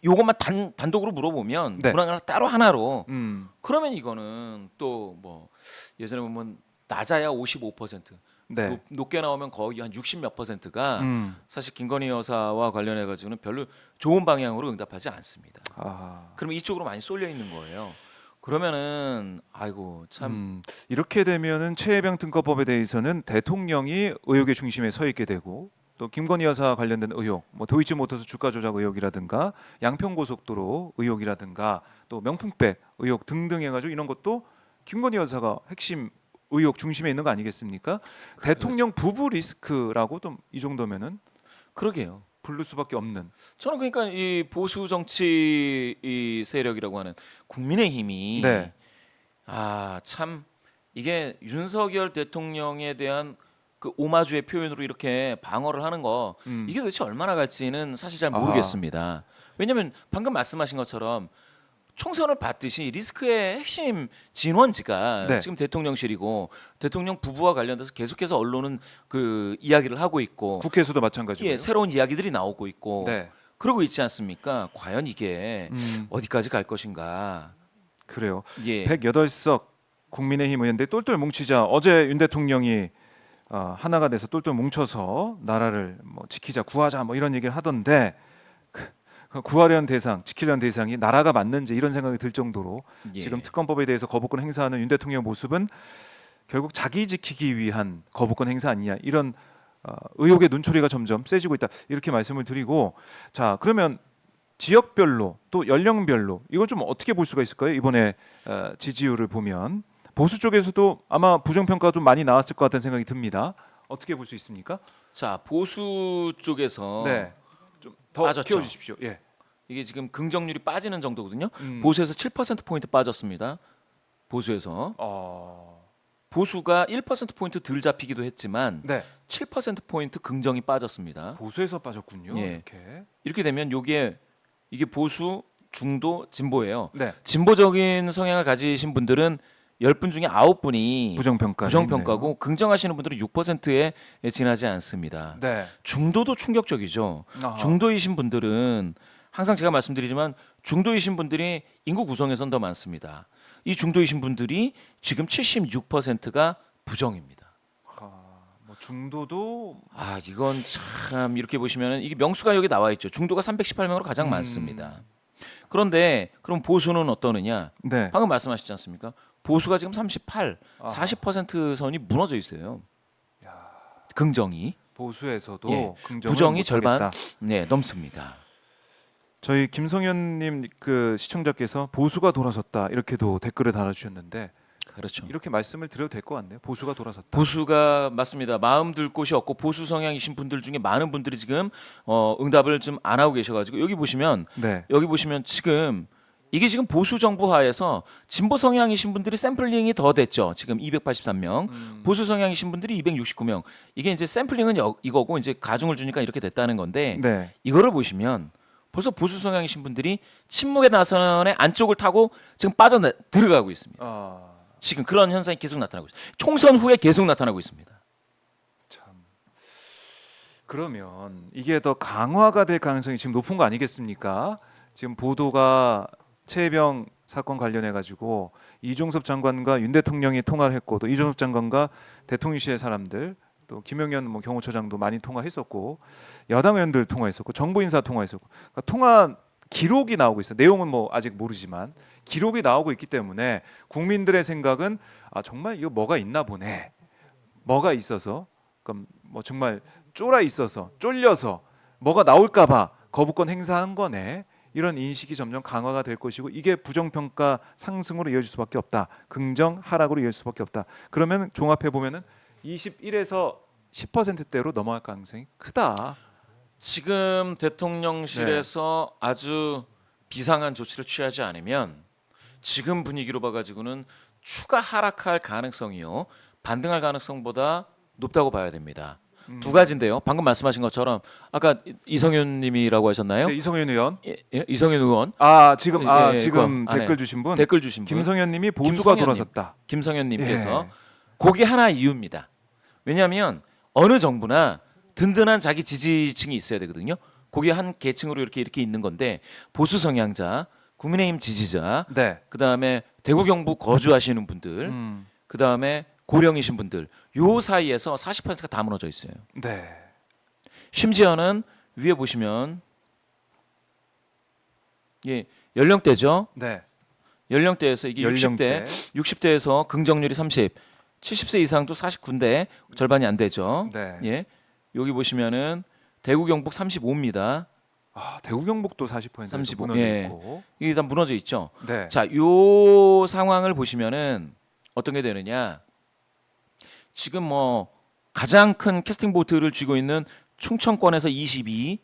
요것만 단독으로 물어보면 네. 문항 따로 하나로 그러면 그러면 이거는 또 뭐 예전에 보면 낮아야 55% 네. 높게 나오면 거의 한 60 몇 %가 음. 사실 김건희 여사와 관련해 가지고는 별로 좋은 방향으로 응답하지 않습니다. 아. 그러면 이쪽으로 많이 쏠려 있는 거예요. 그러면은 아이고 참 이렇게 되면은 최혜병 특검법에 대해서는 대통령이 의혹의 중심에 서 있게 되고 또 김건희 여사 관련된 의혹, 뭐 도이치모터스 주가 조작 의혹이라든가 양평고속도로 의혹이라든가 또 명품백 의혹 등등 해가지고 이런 것도 김건희 여사가 핵심 의혹 중심에 있는 거 아니겠습니까? 대통령 부부 리스크라고 좀 이 정도면은 그러게요. 부를 수밖에 없는. 저는 그러니까 이 보수 정치 이 세력이라고 하는 국민의힘이 네. 참 이게 윤석열 대통령에 대한 그 오마주의 표현으로 이렇게 방어를 하는 거 이게 도대체 얼마나 갈지는 사실 잘 모르겠습니다. 왜냐하면 방금 말씀하신 것처럼 총선을 받듯이 리스크의 핵심 진원지가 네. 지금 대통령실이고 대통령 부부와 관련돼서 계속해서 언론은 그 이야기를 하고 있고 국회에서도 마찬가지고요. 예, 새로운 이야기들이 나오고 있고 네. 그러고 있지 않습니까? 과연 이게 어디까지 갈 것인가? 그래요. 예. 108석 국민의힘 의원들 똘똘 뭉치자. 어제 윤 대통령이 하나가 돼서 똘똘 뭉쳐서 나라를 뭐 지키자, 구하자 뭐 이런 얘기를 하던데 구하려는 대상, 지키려는 대상이 나라가 맞는지 이런 생각이 들 정도로 예. 지금 특검법에 대해서 거부권 행사하는 윤 대통령 모습은 결국 자기 지키기 위한 거부권 행사 아니냐 이런 의혹의 눈초리가 점점 세지고 있다 이렇게 말씀을 드리고 자 그러면 지역별로 또 연령별로 이걸 좀 어떻게 볼 수가 있을까요? 이번에 지지율을 보면 보수 쪽에서도 아마 부정평가가 좀 많이 나왔을 것 같다는 생각이 듭니다. 어떻게 볼 수 있습니까? 자 보수 쪽에서 네, 좀 더 빠졌죠. 키워주십시오. 예. 이게 지금 긍정률이 빠지는 정도거든요. 음. 보수에서 7% 포인트 빠졌습니다. 보수에서 보수가 1% 포인트 덜 잡히기도 했지만 네. 7% 포인트 긍정이 빠졌습니다. 보수에서 빠졌군요. 예. 이렇게. 이렇게 되면 이게 보수, 중도, 진보예요. 네. 진보적인 성향을 가지신 분들은 10분 중에 9분이 부정평가고 긍정하시는 분들은 6%에 지나지 않습니다. 네. 중도도 충격적이죠. 아하. 중도이신 분들은 항상 제가 말씀드리지만 중도이신 분들이 인구 구성에선 더 많습니다. 이 중도이신 분들이 지금 76%가 부정입니다. 뭐 중도도 이건 참 이렇게 보시면은 이게 명수가 여기 나와 있죠. 중도가 318명으로 가장 많습니다. 그런데 그럼 보수는 어떠느냐? 네. 방금 말씀하셨지 않습니까? 보수가 지금 38, 40% 선이 무너져 있어요. 긍정이 보수에서도 예. 긍정을 부정이 못하겠다. 절반 넘습니다. 저희 김성현님 그 시청자께서 보수가 돌아섰다 이렇게도 댓글을 달아주셨는데 그렇죠. 이렇게 말씀을 드려도 될 것 같네요. 보수가 돌아섰다. 보수가 맞습니다. 마음 둘 곳이 없고 보수 성향이신 분들 중에 많은 분들이 지금 응답을 좀 안 하고 계셔가지고 여기 보시면 네. 지금 이게 지금 보수 정부 하에서 진보 성향이신 분들이 샘플링이 더 됐죠. 지금 283명, 보수 성향이신 분들이 269명. 이게 이제 샘플링은 이거고 이제 가중을 주니까 이렇게 됐다는 건데 네. 이거를 보시면 벌써 보수 성향이신 분들이 침묵의 나선의 안쪽을 타고 지금 들어가고 있습니다. 지금 그런 현상이 계속 나타나고 있습니다. 총선 후에 계속 나타나고 있습니다. 참. 그러면 이게 더 강화가 될 가능성이 지금 높은 거 아니겠습니까? 지금 보도가 최혜병 사건 관련해 가지고 이종섭 장관과 윤 대통령이 통화를 했고 또 이종섭 장관과 대통령실의 사람들 또 김용현 뭐 경호처장도 많이 통화했었고 여당 의원들 통화했었고 정부 인사 통화했었고 그러니까 통화 기록이 나오고 있어요. 내용은 뭐 아직 모르지만 기록이 나오고 있기 때문에 국민들의 생각은 정말 이거 뭐가 있나 보네. 뭐가 있어서 그럼 뭐 정말 쫄려서 뭐가 나올까봐 거부권 행사한 거네. 이런 인식이 점점 강화가 될 것이고 이게 부정평가 상승으로 이어질 수밖에 없다. 긍정 하락으로 이어질 수밖에 없다. 그러면 종합해 보면은 21에서 10%대로 넘어갈 가능성이 크다. 지금 대통령실에서 아주 비상한 조치를 취하지 않으면 지금 분위기로 봐가지고는 추가 하락할 가능성이요 반등할 가능성보다 높다고 봐야 됩니다. 두 가지인데요. 방금 말씀하신 것처럼 아까 이성윤님이라고 하셨나요? 네, 이성윤 의원. 예, 이성윤 의원 지금 지금 그거 댓글 주신 분. 댓글 주신 분 김성현님이 보수가 김성현님. 돌아섰다. 김성현님께서 예. 그게 하나 이유입니다. 왜냐하면 어느 정부나 든든한 자기 지지층이 있어야 되거든요. 그게 한 계층으로 이렇게 있는 건데 보수 성향자, 국민의힘 지지자, 네. 그 다음에 대구 경북 거주하시는 분들, 그 다음에 고령이신 분들, 요 사이에서 40%가 다 무너져 있어요. 네. 심지어는 위에 보시면 예 연령대죠. 네. 연령대에서 이게 연령대. 60대에서 긍정률이 30, 70세 이상도 49인데 절반이 안 되죠. 네. 예, 여기 보시면은 대구 경북 35입니다. 대구 경북도 40% 35. 무너져 예. 있고. 이게 다 무너져 있죠. 네. 자, 요 상황을 보시면은 어떤 게 되느냐? 지금 뭐 가장 큰 캐스팅 보트를 쥐고 있는 충청권에서 22,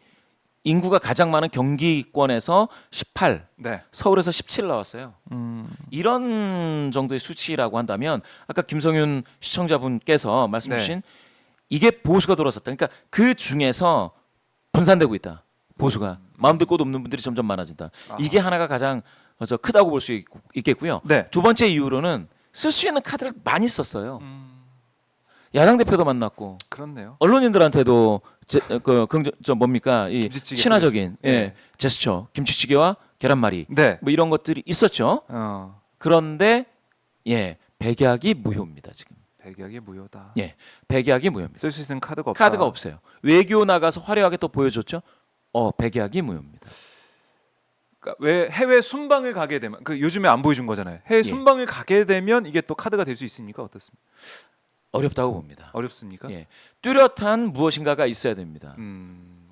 인구가 가장 많은 경기권에서 18, 네. 서울에서 17 나왔어요. 이런 정도의 수치라고 한다면 아까 김성윤 시청자분께서 말씀 주신 이게 보수가 돌아섰다. 그러니까 그 중에서 분산되고 있다. 보수가 마음도 꽃 없는 분들이 점점 많아진다. 이게 하나가 가장 크다고 볼 수 있겠고요. 네. 두 번째 이유로는 쓸 수 있는 카드를 많이 썼어요. 야당 대표도 만났고 그렇네요. 언론인들한테도 뭡니까 이 김치찌개 친화적인 네. 제스처, 김치찌개와 계란말이 네. 뭐 이런 것들이 있었죠. 그런데 백약이 무효입니다 지금. 백약이 무효다. 백약이 무효입니다. 쓸 수 있는 카드가 없다. 카드가 없어요. 외교 나가서 화려하게 또 보여줬죠. 백약이 무효입니다. 그러니까 왜 해외 순방을 가게 되면 요즘에 안 보여준 거잖아요. 해외 순방을 가게 되면 이게 또 카드가 될 수 있습니까? 어떻습니까? 어렵다고 봅니다. 어렵습니까? 뚜렷한 무엇인가가 있어야 됩니다.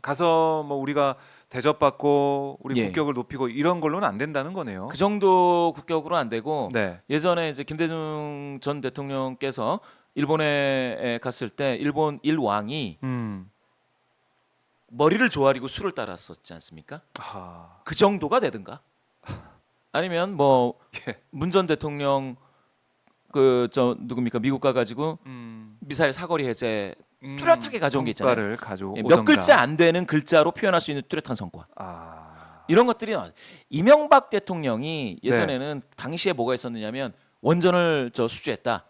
가서 뭐 우리가 대접받고 우리 예. 국격을 높이고 이런 걸로는 안 된다는 거네요. 그 정도 국격으로 안 되고 네. 예전에 이제 김대중 전 대통령께서 일본에 갔을 때 일본 일왕이 머리를 조아리고 술을 따랐었지 않습니까? 그 정도가 되든가 아니면 뭐 문 전 대통령 누굽니까 미국 가가지고 미사일 사거리 해제 뚜렷하게 가져온 게 있잖아요. 성과를 가져오던가. 몇 글자 안 되는 글자로 표현할 수 있는 뚜렷한 성과. 이런 것들이 이명박 대통령이 예전에는 당시에 뭐가 있었느냐면 원전을 수주했다.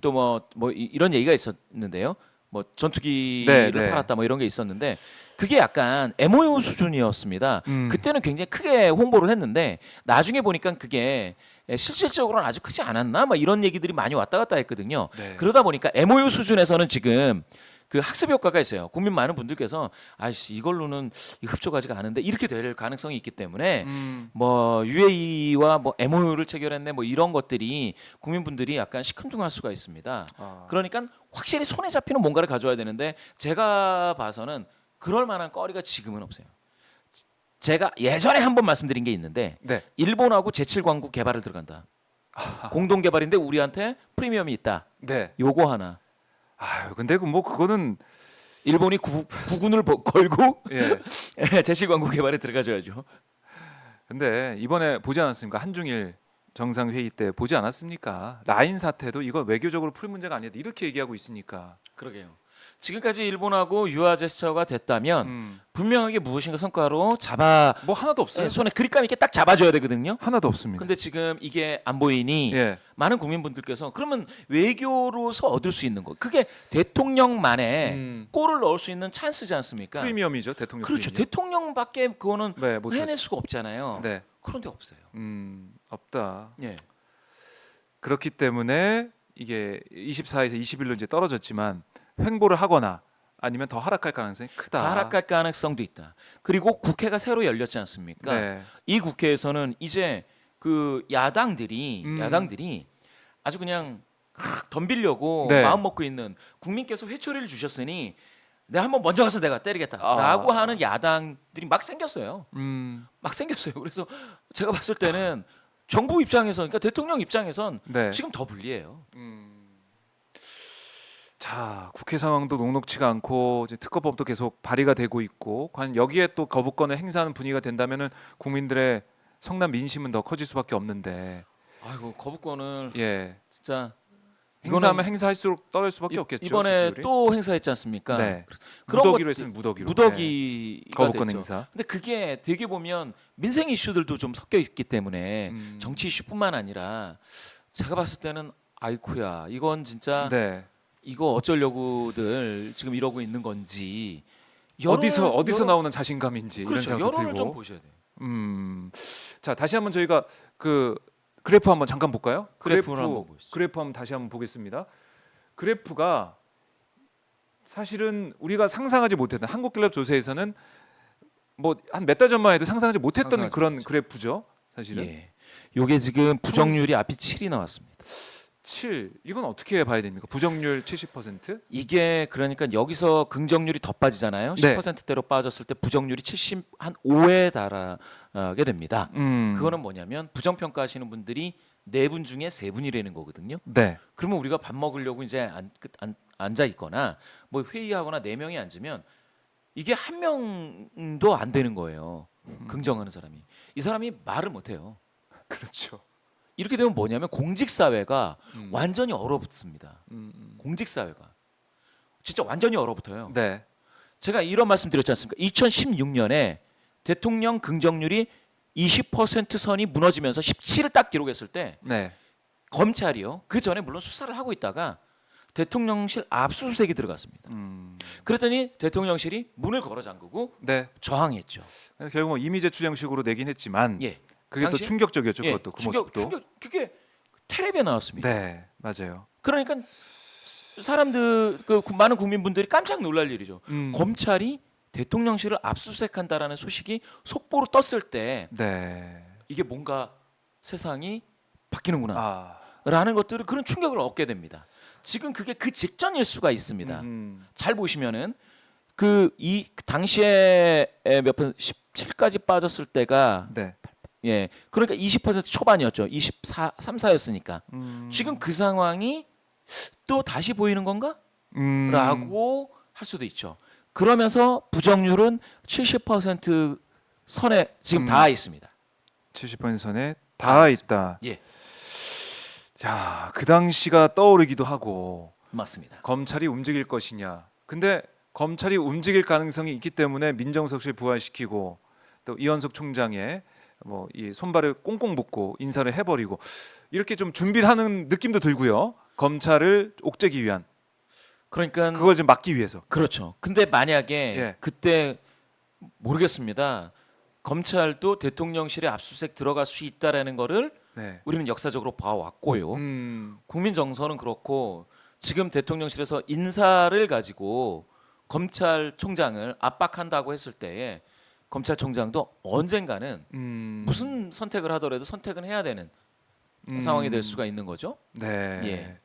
또 뭐 이런 얘기가 있었는데요. 뭐 전투기를 팔았다 뭐 이런 게 있었는데 그게 약간 MOU 수준이었습니다. 그때는 굉장히 크게 홍보를 했는데 나중에 보니까 그게 실질적으로는 아주 크지 않았나 막 이런 얘기들이 많이 왔다 갔다 했거든요. 그러다 보니까 MOU 수준에서는 지금 그 학습 효과가 있어요. 국민 많은 분들께서 아이씨 이걸로는 흡족하지가 않은데 이렇게 될 가능성이 있기 때문에 뭐 UAE와 뭐 MOU를 체결했네 뭐 이런 것들이 국민분들이 약간 시큰둥할 수가 있습니다. 그러니까 확실히 손에 잡히는 뭔가를 가져와야 되는데 제가 봐서는 그럴 만한 거리가 지금은 없어요. 제가 예전에 한번 말씀드린 게 있는데 일본하고 제7광구 개발을 들어간다. 공동 개발인데 우리한테 프리미엄이 있다. 요거 하나. 근데 그거는 일본이 국군을 걸고 제7광구 개발에 들어가줘야죠. 근데 이번에 보지 않았습니까? 한중일 정상회의 때 보지 않았습니까? 라인 사태도 이거 외교적으로 풀 문제가 아니다 이렇게 얘기하고 있으니까. 그러게요. 지금까지 일본하고 유화 제스처가 됐다면 분명하게 무엇인가 성과로 뭐 하나도 없어요. 손에 그립감 있게 딱 잡아줘야 되거든요. 하나도 없습니다. 근데 지금 이게 안 보이니 많은 국민분들께서 그러면 외교로서 얻을 수 있는 거 그게 대통령만의 골을 넣을 수 있는 찬스지 않습니까? 프리미엄이죠 대통령. 그렇죠. 프리미엄. 대통령밖에 그거는 해낼 못하죠. 수가 없잖아요. 그런데 없어요. 없다. 그렇기 때문에 이게 24에서 21로 이제 떨어졌지만 횡보를 하거나 아니면 더 하락할 가능성이 크다. 하락할 가능성도 있다. 그리고 국회가 새로 열렸지 않습니까? 이 국회에서는 이제 그 야당들이 아주 그냥 덤비려고 마음 먹고 있는 국민께서 회초리를 주셨으니 내가 한번 먼저 가서 내가 때리겠다라고 하는 야당들이 막 생겼어요. 막 생겼어요. 그래서 제가 봤을 때는 정부 입장에서 그러니까 대통령 입장에선 지금 더 불리해요. 자, 국회 상황도 녹록치가 않고 이제 특검법도 계속 발의가 되고 있고 과연 여기에 또 거부권을 행사하는 분위기가 된다면은 국민들의 성난 민심은 더 커질 수밖에 없는데. 아이고 거부권을 예. 진짜 행사하면 행사할수록 떨어질 수밖에 없겠죠. 이번에 지지율이. 또 행사했지 않습니까? 네. 그런 무더기로 것- 했으면 무더기로. 무더기가 거부권 됐죠. 행사. 근데 그게 되게 보면 민생 이슈들도 좀 섞여 있기 때문에 정치 이슈뿐만 아니라 제가 봤을 때는 아이쿠야 이건 진짜 네. 이거 어쩌려고들 지금 이러고 있는 건지 어디서 여론- 나오는 자신감인지 이런 그렇죠. 생각도 여론을 좀 들고. 보셔야 돼요. 자 다시 한번 저희가 그 그래프 한번 잠깐 볼까요? 그래프를 한번 보시죠. 그래프 한번 다시 한번 보겠습니다. 그래프가 사실은 우리가 상상하지 못했던 한국갤럽 조사에서는 뭐 한 몇 달 전만 해도 상상하지 못했던 상상하지 그런 못했죠. 그래프죠. 사실은 예. 요게 지금 부정률이 앞이 7이 나왔습니다. 7 이건 어떻게 봐야 됩니까? 부정률 70%? 이게 그러니까 여기서 긍정률이 더 빠지잖아요. 네. 10%대로 빠졌을 때 부정률이 75에 달하게 됩니다. 그거는 뭐냐면 부정평가하시는 분들이 4분 중에 3분이라는 거거든요. 네. 그러면 우리가 밥 먹으려고 이제 앉아 있거나 뭐 회의하거나 4명이 앉으면 이게 한 명도 안 되는 거예요. 긍정하는 사람이. 이 사람이 말을 못 해요. 그렇죠. 이렇게 되면 뭐냐면 공직 사회가 음. 완전히 얼어붙습니다. 공직 사회가 진짜 완전히 얼어붙어요. 네. 제가 이런 말씀 드렸지 않습니까? 2016년에 대통령 긍정률이 20% 선이 무너지면서 17을 딱 기록했을 때 네. 검찰이요. 그 전에 물론 수사를 하고 있다가 대통령실 압수수색이 들어갔습니다. 그랬더니 대통령실이 문을 걸어 잠그고 네. 저항했죠. 결국 뭐 이미재 추정식으로 내긴 했지만 예. 그게 또 당시- 충격적이었죠. 예, 그것도 그 모습도. 그게 텔레비에 나왔습니다. 네. 맞아요. 그러니까 사람들 많은 국민분들이 깜짝 놀랄 일이죠. 검찰이 대통령실을 압수수색한다라는 소식이 속보로 떴을 때 네. 이게 뭔가 세상이 바뀌는구나 아. 라는 것들을 그런 충격을 얻게 됩니다. 지금 그게 그 직전일 수가 있습니다. 잘 보시면은 이 당시에 몇 번 17까지 빠졌을 때가 네. 예 그러니까 20% 초반이었죠. 24, 3, 4였으니까 지금 그 상황이 또 다시 보이는 건가? 라고 할 수도 있죠. 그러면서 부정률은 70% 선에 지금 닿아 있습니다. 70% 선에 닿아 있다. 예, 자, 그 당시가 떠오르기도 하고 맞습니다. 검찰이 움직일 것이냐. 근데 검찰이 움직일 가능성이 있기 때문에 민정수석실 부활시키고 또 이현석 총장의 뭐 이 손발을 꽁꽁 묶고 인사를 해버리고 이렇게 좀 준비를 하는 느낌도 들고요. 검찰을 옥죄기 위한 그러니까 그걸 좀 막기 위해서. 그렇죠. 근데 만약에 예. 그때 모르겠습니다. 검찰도 대통령실에 압수수색 들어갈 수 있다라는 거를 네. 우리는 역사적으로 봐왔고요. 국민 정서는 그렇고 지금 대통령실에서 인사를 가지고 검찰총장을 압박한다고 했을 때에 검찰총장도 언젠가는 무슨 선택을 하더라도 선택은 해야 되는 상황이 될 수가 있는 거죠. 네. 예.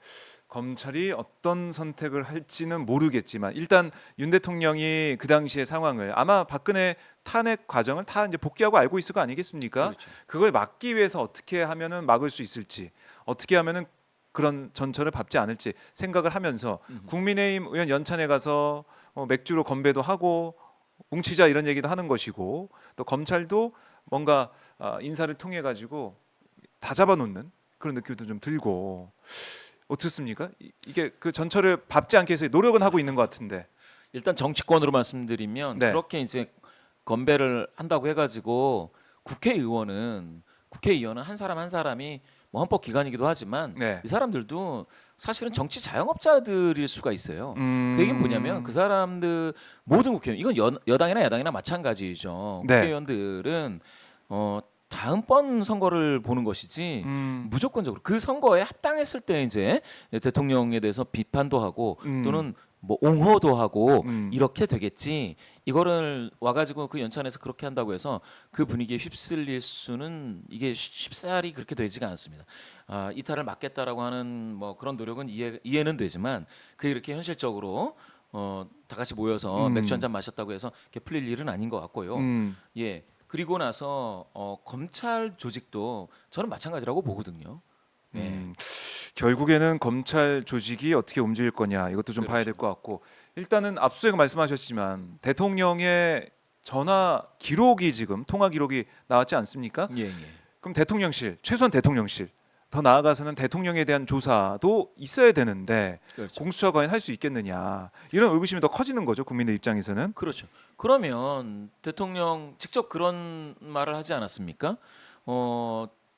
검찰이 어떤 선택을 할지는 모르겠지만 일단 윤 대통령이 그 당시의 상황을 아마 박근혜 탄핵 과정을 다 이제 복귀하고 알고 있을 거 아니겠습니까? 그렇죠. 그걸 막기 위해서 어떻게 하면은 막을 수 있을지, 어떻게 하면은 그런 전철을 밟지 않을지 생각을 하면서 국민의힘 의원 연찬에 가서 맥주로 건배도 하고 뭉치자 이런 얘기도 하는 것이고 또 검찰도 뭔가 인사를 통해 가지고 다 잡아놓는 그런 느낌도 좀 들고 어떻습니까? 이게 그 전철을 밟지 않게 해서 노력은 하고 있는 것 같은데. 일단 정치권으로 말씀드리면 네. 그렇게 이제 건배를 한다고 해가지고 국회의원은 한 사람 한 사람이 뭐 헌법 기관이기도 하지만 네. 이 사람들도 사실은 정치 자영업자들일 수가 있어요. 그 얘기는 뭐냐면 그 사람들 모든 국회의원 이건 여당이나 야당이나 마찬가지죠. 네. 국회의원들은 다음번 선거를 보는 것이지 무조건적으로 그 선거에 합당했을 때 이제 대통령에 대해서 비판도 하고 또는 뭐 옹호도 하고 이렇게 되겠지 이거를 와가지고 그 연찬에서 그렇게 한다고 해서 그 분위기에 휩쓸릴 수는 이게 쉽사리 그렇게 되지가 않습니다. 이탈을 막겠다라고 하는 뭐 그런 노력은 이해는 되지만 그게 이렇게 현실적으로 다 같이 모여서 맥주 한잔 마셨다고 해서 이렇게 풀릴 일은 아닌 것 같고요. 예. 그리고 나서 검찰 조직도 저는 마찬가지라고 보거든요. 예. 결국에는 검찰 조직이 어떻게 움직일 거냐 이것도 좀 봐야 될 것 같고 일단은 압수수색 말씀하셨지만 대통령의 전화 기록이 지금 통화 기록이 나왔지 않습니까? 예, 예. 그럼 대통령실 최소한 대통령실 더 나아가서는 대통령에 대한 조사도 있어야 되는데 그렇죠. 공수처가 과연 할 수 있겠느냐 이런 의구심이 더 커지는 거죠 국민의 입장에서는. 그렇죠. 그러면 대통령 직접 그런 말을 하지 않았습니까?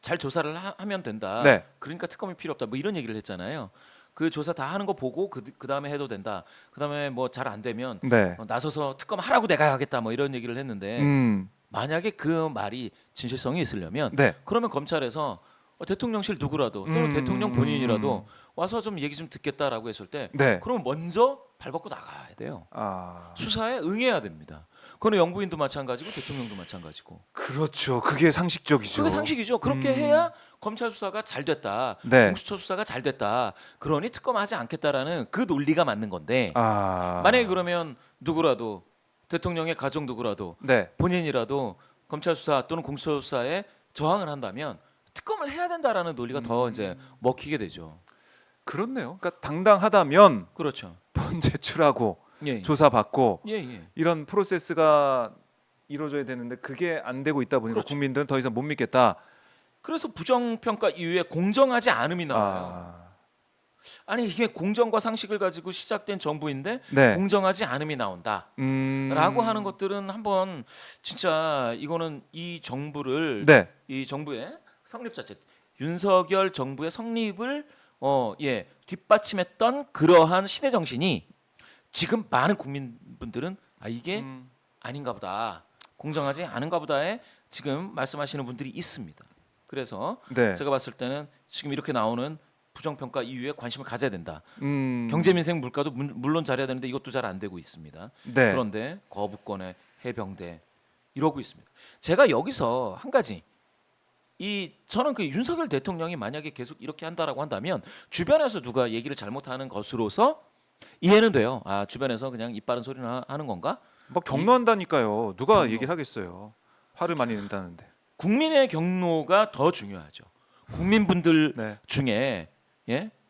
잘 조사를 하면 된다. 네. 그러니까 특검이 필요 없다. 뭐 이런 얘기를 했잖아요. 그 조사 다 하는 거 보고 그 다음에 해도 된다. 그 다음에 뭐 잘 안 되면 네. 나서서 특검 하라고 내가 하겠다. 뭐 이런 얘기를 했는데 음. 만약에 그 말이 진실성이 있으려면 네. 그러면 검찰에서 대통령실 누구라도 또는 대통령 본인이라도 음. 와서 좀 얘기 좀 듣겠다라고 했을 때 네. 그러면 먼저 발벗고 나가야 돼요. 아. 수사에 응해야 됩니다. 그거는 영부인도 마찬가지고 대통령도 마찬가지고. 그렇죠. 그게 상식적이죠. 그게 상식이죠. 그렇게 해야 검찰 수사가 잘 됐다. 네. 공수처 수사가 잘 됐다. 그러니 특검하지 않겠다라는 그 논리가 맞는 건데 아. 만약에 그러면 누구라도 대통령의 가족 누구라도 네. 본인이라도 검찰 수사 또는 공수처 수사에 저항을 한다면 특검을 해야 된다라는 논리가 더 이제 먹히게 되죠. 그렇네요. 그러니까 당당하다면 그렇죠. 본 제출하고 예. 조사받고 예. 이런 프로세스가 이루어져야 되는데 그게 안 되고 있다 보니까 그렇죠. 국민들은 더 이상 못 믿겠다. 그래서 부정평가 이후에 공정하지 않음이 나와요. 아. 아니 이게 공정과 상식을 가지고 시작된 정부인데 네. 공정하지 않음이 나온다. 라고 하는 것들은 한번 진짜 이거는 이 정부를 네. 이 정부의 성립 자체 윤석열 정부의 성립을 뒷받침했던 그러한 시대 정신이 지금 많은 국민분들은 이게 아닌가 보다. 공정하지 않은가 보다에 지금 말씀하시는 분들이 있습니다. 그래서 네. 제가 봤을 때는 지금 이렇게 나오는 부정평가 이후에 관심을 가져야 된다. 음. 경제민생 물가도 물론 잘해야 되는데 이것도 잘 안 되고 있습니다. 네. 그런데 거부권의 해병대 이러고 있습니다. 제가 여기서 한 가지 저는 그 윤석열 대통령이 만약에 계속 이렇게 한다라고 한다면 주변에서 누가 얘기를 잘못하는 것으로서 이해는 돼요. 주변에서 그냥 입 바른 소리나 하는 건가? 막 격노한다니까요. 누가 격노. 얘기를 하겠어요. 화를 많이 낸다는데. 국민의 경로가 더 중요하죠. 국민분들 네. 중에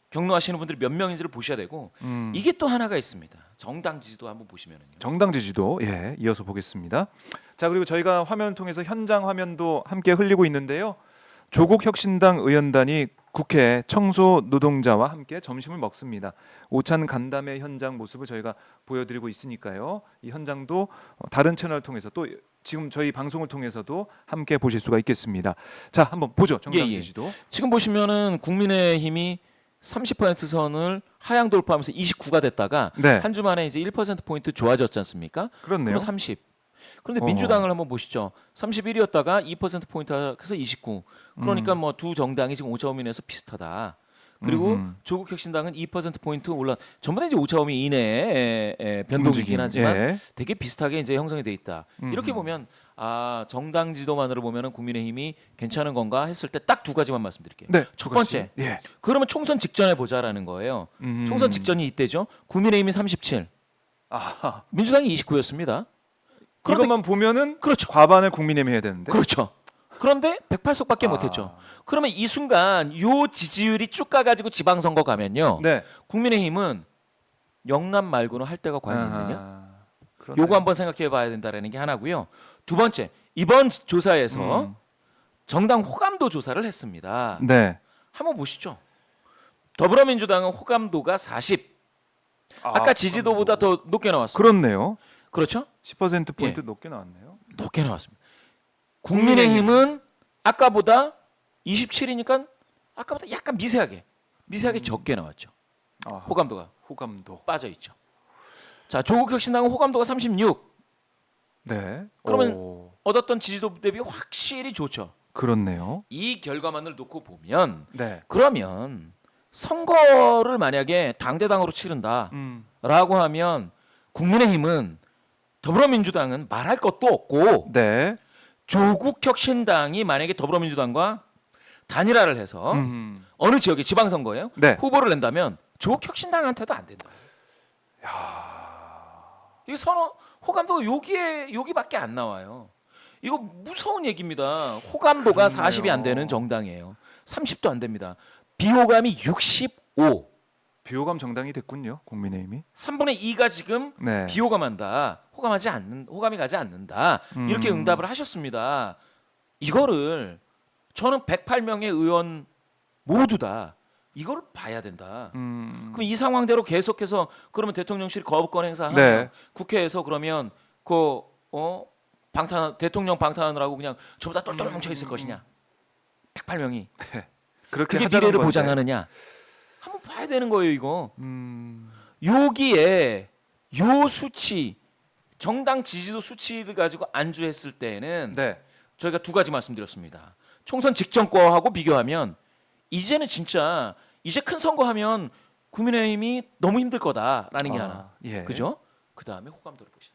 경로하시는 분들이 몇 명인지를 보셔야 되고 이게 또 하나가 있습니다. 정당 지지도 한번 보시면은요. 정당 지지도 이어서 보겠습니다. 자, 그리고 저희가 화면을 통해서 현장 화면도 함께 흘리고 있는데요. 조국 혁신당 의원단이 국회 청소 노동자와 함께 점심을 먹습니다. 오찬 간담회 현장 모습을 저희가 보여드리고 있으니까요. 이 현장도 다른 채널을 통해서 또 지금 저희 방송을 통해서도 함께 보실 수가 있겠습니다. 자, 한번 보죠. 정당 지지도. 지금 보시면은 국민의힘이 30% 선을 하향 돌파하면서 29가 됐다가 네. 한 주 만에 이제 1% 포인트 좋아졌지 않습니까? 그렇네요. 그럼 30. 그런데 민주당을 한번 보시죠. 31이었다가 2% 포인트 해서 29. 그러니까 뭐 두 정당이 지금 오차범위 내에서 비슷하다. 그리고 조국 혁신당은 2% 포인트 올라. 전부 다 이제 오차범위 이내의 변동이긴 하지만 되게 비슷하게 이제 형성이 돼 있다. 이렇게 보면 정당 지도만으로 보면은 국민의힘이 괜찮은 건가 했을 때 딱 두 가지만 말씀드릴게요. 네, 첫 번째, 그러면 총선 직전에 보자라는 거예요. 총선 직전이 이때죠. 국민의힘이 37, 민주당이 29였습니다. 이것만 보면은 그렇죠. 과반을 국민의힘이 해야 되는데. 그렇죠. 그런데 108석밖에 못했죠. 그러면 이 순간 요 지지율이 쭉 가가지고 지방선거 가면요. 네. 국민의힘은 영남 말고는 할 데가 과연 있느냐? 그러네요. 요거 한번 생각해봐야 된다라는 게 하나고요. 두 번째, 이번 조사에서 정당 호감도 조사를 했습니다. 네. 한번 보시죠. 더불어민주당은 호감도가 40. 아까 지지도보다 더 높게 나왔습니다. 그렇네요. 그렇죠? 10% 포인트 높게 나왔네요. 높게 나왔습니다. 국민의힘은 아까보다 27이니까 아까보다 약간 미세하게 적게 나왔죠. 호감도가 호감도. 빠져 있죠. 자, 조국 혁신당은 호감도가 36. 네. 그러면 얻었던 지지도 대비 확실히 좋죠. 그렇네요. 이 결과만을 놓고 보면 네. 그러면 선거를 만약에 당대당으로 치른다라고 하면 국민의힘은 더불어민주당은 말할 것도 없고 네. 조국 혁신당이 만약에 더불어민주당과 단일화를 해서 어느 지역의 지방선거예요? 네. 후보를 낸다면 조국 혁신당한테도 안 된다. 이게 호감도가 여기밖에 안 나와요. 이거 무서운 얘기입니다. 호감도가 40이 안 되는 정당이에요. 30도 안 됩니다. 비호감이 65. 비호감 정당이 됐군요. 국민의힘이. 3분의 2가 지금 네. 비호감한다. 호감이 가지 않는다. 이렇게 응답을 하셨습니다. 이거를 저는 108명의 의원 모두 다 이걸 봐야 된다. 음. 그럼 이 상황대로 계속해서 그러면 대통령실이 거부권 행사하면 네. 국회에서 그러면 그 방탄 대통령 방탄을 하고 그냥 전부 다 똘똘 뭉쳐 있을 것이냐? 108명이 그렇게 그게 하자는 미래를 건데. 보장하느냐? 한번 봐야 되는 거예요, 이거. 음. 여기에 요 수치 정당 지지도 수치를 가지고 안주했을 때에는 네. 저희가 두 가지 말씀드렸습니다. 총선 직전 거하고 비교하면 이제는 진짜 이제 큰 선거하면 국민의힘이 너무 힘들 거다라는 게 하나. 예. 그죠? 그다음에 호감도를 보시죠.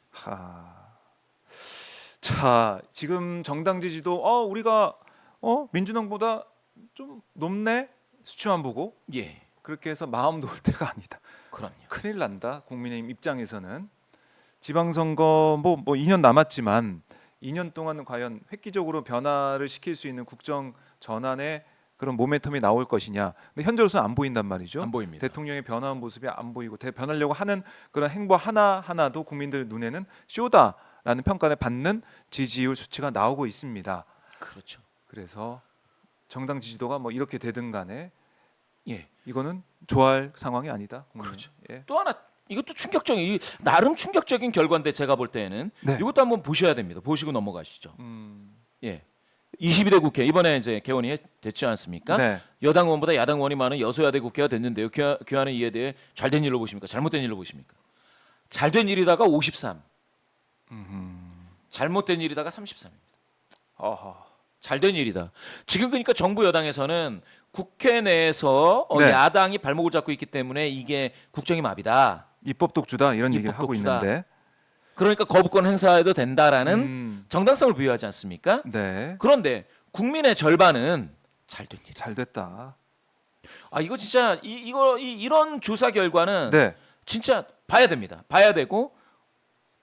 자, 지금 정당 지지도 우리가 민주당보다 좀 높네. 수치만 보고 예. 그렇게 해서 마음 놓을 때가 아니다. 그럼요. 큰일 난다. 국민의힘 입장에서는 지방선거 뭐 2년 남았지만 2년 동안 과연 획기적으로 변화를 시킬 수 있는 국정 전환의 그런 모멘텀이 나올 것이냐. 근데 현재로서는 안 보인단 말이죠. 안 보입니다. 대통령의 변화한 모습이 안 보이고 변하려고 하는 그런 행보 하나하나도 국민들 눈에는 쇼다라는 평가를 받는 지지율 수치가 나오고 있습니다. 그렇죠. 그래서 정당 지지도가 뭐 이렇게 되든 간에 예. 이거는 좋아할 상황이 아니다. 국민은. 그렇죠. 예. 또 하나 이것도 충격적인 나름 충격적인 결과인데 제가 볼 때는 네. 이것도 한번 보셔야 됩니다. 보시고 넘어가시죠. 예. 22대 국회 이번에 이제 개원이 됐지 않습니까? 네. 여당 의원보다 야당 의원이 많은 여소야대 국회가 됐는데요. 귀하는 이에 대해 잘된 일로 보십니까? 잘못된 일로 보십니까? 잘된 일이다가 53, 잘못된 일이다가 33입니다. 어허. 잘된 일이다. 지금 그러니까 정부 여당에서는 국회 내에서 네. 야당이 발목을 잡고 있기 때문에 이게 국정이 마비다. 입법 독주다 이런 얘기를 입법 하고 독주다. 있는데. 그러니까 거부권 행사해도 된다라는 음. 정당성을 부여하지 않습니까? 네. 그런데 국민의 절반은 잘된 일. 잘 됐다. 아 이거 진짜 이런 조사 결과는 네. 진짜 봐야 됩니다. 봐야 되고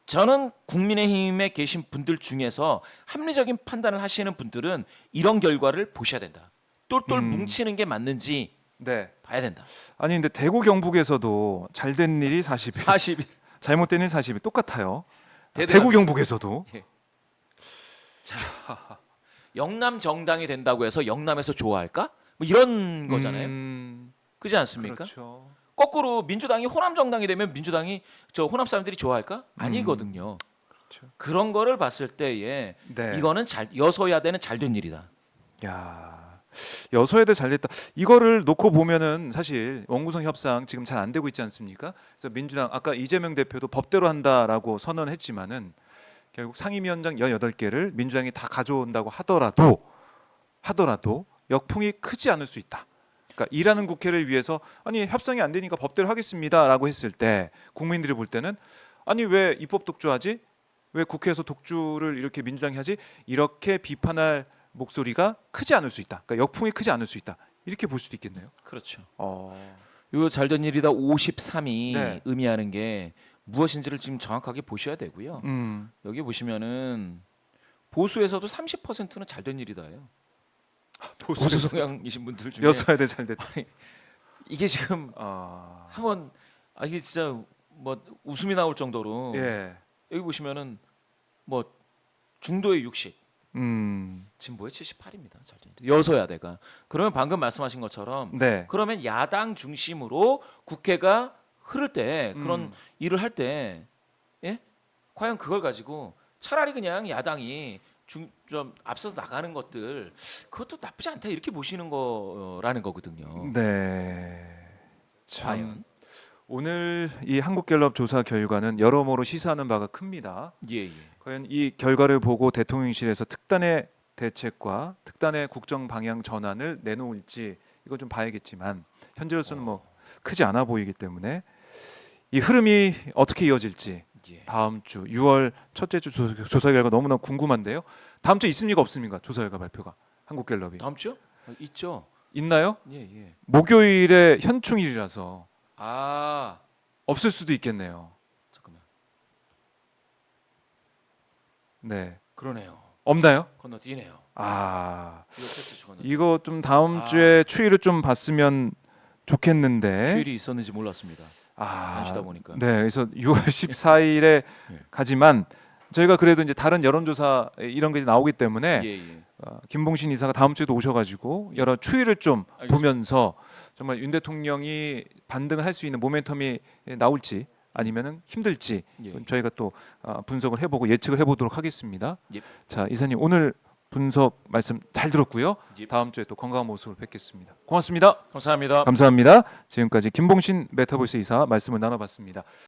저는 국민의힘에 계신 분들 중에서 합리적인 판단을 하시는 분들은 이런 결과를 보셔야 된다. 똘똘 뭉치는 게 맞는지 네. 봐야 된다. 아니 근데 대구 경북에서도 잘된 일이 40일, 40일. 잘못된 일이 40일 똑같아요. 대단합니다. 대구 경북에서도. 영남 정당이 된다고 해서 영남에서 좋아할까? 뭐 이런 거잖아요. 그렇지 않습니까? 그렇죠. 거꾸로 민주당이 호남 정당이 되면 민주당이 저 호남 사람들이 좋아할까? 아니거든요. 그렇죠. 그런 거를 봤을 때에 네. 이거는 여소야대는 잘된 일이다. 야. 여소야대 잘 됐다. 이거를 놓고 보면은 사실 원구성 협상 지금 잘 안 되고 있지 않습니까? 그래서 민주당 아까 이재명 대표도 법대로 한다라고 선언했지만은 결국 상임위원장 18개를 민주당이 다 가져온다고 하더라도 역풍이 크지 않을 수 있다. 그러니까 일하는 국회를 위해서 아니 협상이 안 되니까 법대로 하겠습니다라고 했을 때 국민들이 볼 때는 아니 왜 입법 독주하지? 왜 국회에서 독주를 이렇게 민주당이 하지? 이렇게 비판할 목소리가 크지 않을 수 있다. 그러니까 역풍이 크지 않을 수 있다. 이렇게 볼 수도 있겠네요. 그렇죠. 이거 잘된 일이다 53이 네. 의미하는 게 무엇인지를 지금 정확하게 보셔야 되고요. 음. 여기 보시면은 보수에서도 30%는 잘된 일이다예요. 보수 성향이신 분들 중에 여소야대 잘 됐다. 이게 지금 한번 이게 진짜 뭐 웃음이 나올 정도로 예. 여기 보시면은 뭐 중도의 60, 음. 진보의 78입니다. 여소야대가. 그러면 방금 말씀하신 것처럼 네. 그러면 야당 중심으로 국회가 흐를 때 그런 일을 할 때 예? 과연 그걸 가지고 차라리 그냥 야당이 좀 앞서서 나가는 것들 그것도 나쁘지 않다 이렇게 보시는 거라는 거거든요. 네. 참 과연? 오늘 이 한국갤럽 조사 결과는 여러모로 시사하는 바가 큽니다. 예. 과연 이 결과를 보고 대통령실에서 특단의 대책과 특단의 국정 방향 전환을 내놓을지 이건 좀 봐야겠지만 현재로서는 뭐 크지 않아 보이기 때문에 이 흐름이 어떻게 이어질지 예. 다음 주 6월 첫째 주 조사 결과 너무나 궁금한데요. 다음 주 있습니까 없습니까? 조사 결과 발표가 한국갤럽이 다음 주요? 있죠. 있나요? 예. 목요일에 현충일이라서 아 없을 수도 있겠네요. 잠깐만. 네. 그러네요. 없나요? 건너뛰네요. 이거 이거 이거 좀 다음 주에 추이를 좀 봤으면 좋겠는데. 휴일이 있었는지 몰랐습니다. 안 쉬다 보니까. 네, 그래서 6월 14일에 예. 가지만 저희가 그래도 이제 다른 여론조사 이런 게 나오기 때문에 예. 김봉신 이사가 다음 주에도 오셔가지고 여러 추이를 좀 알겠습니다. 보면서 정말 윤 대통령이 반등할 수 있는 모멘텀이 나올지 아니면은 힘들지 예. 저희가 또 분석을 해보고 예측을 해보도록 하겠습니다. 예. 자 이사님 오늘 분석 말씀 잘 들었고요. 예. 다음 주에 또 건강한 모습을 뵙겠습니다. 고맙습니다. 감사합니다. 감사합니다. 지금까지 김봉신 메타버스 이사 말씀을 나눠봤습니다.